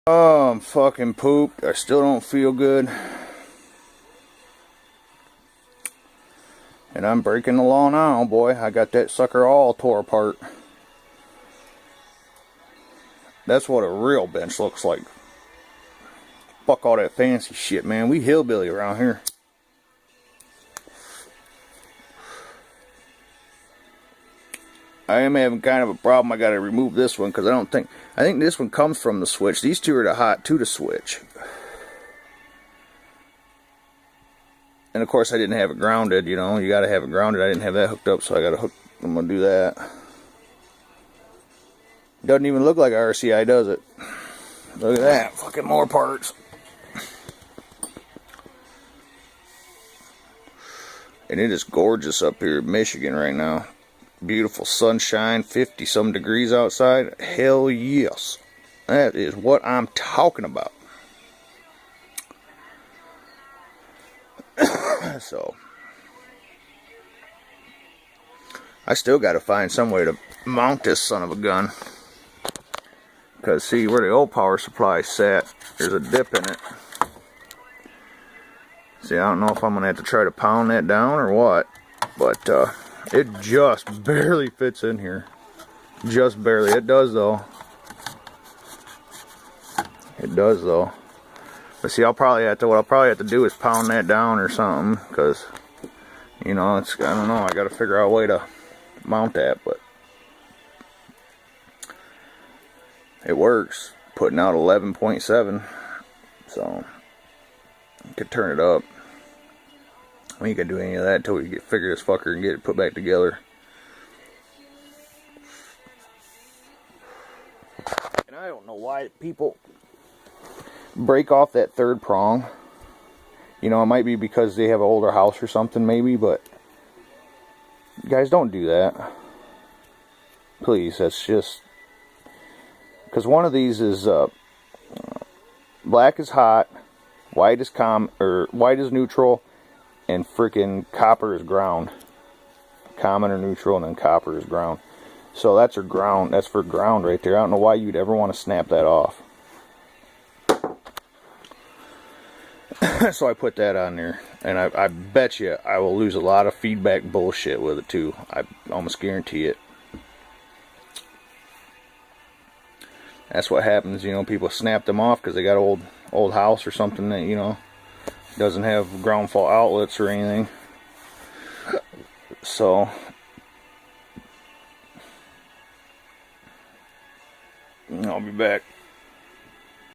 Oh, I'm fucking pooped. I still don't feel good. And I'm breaking the law now, boy. I got that sucker all tore apart. That's what a real bench looks like. Fuck all that fancy shit, man. We hillbilly around here. I am having kind of a problem. I gotta remove this one because I think this one comes from the switch. These two are the hot to the switch. And of course I didn't have it grounded, you know. You gotta have it grounded. I didn't have that hooked up, so I gotta hook. I'm gonna do that. Doesn't even look like RCI, does it? Look at that. Fucking more parts. And it is gorgeous up here in Michigan right now. Beautiful sunshine, 50 some degrees outside. Hell yes. That is what I'm talking about. So I still got to find some way to mount this son of a gun, because see where the old power supply sat, there's a dip in it. See, I don't know if I'm gonna have to try to pound that down or what, but it just barely fits in here. Just barely. It does though. It does though. But see, what I'll probably have to do is pound that down or something, because, you know, I don't know, I got to figure out a way to mount that, but it works. Putting out 11.7, so you could turn it up. We ain't gonna do any of that until we figure this fucker and get it put back together. And I don't know why people break off that third prong. You know, it might be because they have an older house or something, maybe, but guys, don't do that. Please, that's just because one of these is black is hot, white is white is neutral, and freaking copper is ground. Common or neutral, and then copper is ground. So that's your ground. That's for ground right there. I don't know why you'd ever want to snap that off. So I put that on there, and I bet you I will lose a lot of feedback bullshit with it too. I almost guarantee it. That's what happens, you know. People snap them off because they got an old house or something that, you know, doesn't have ground fault outlets or anything. So I'll be back.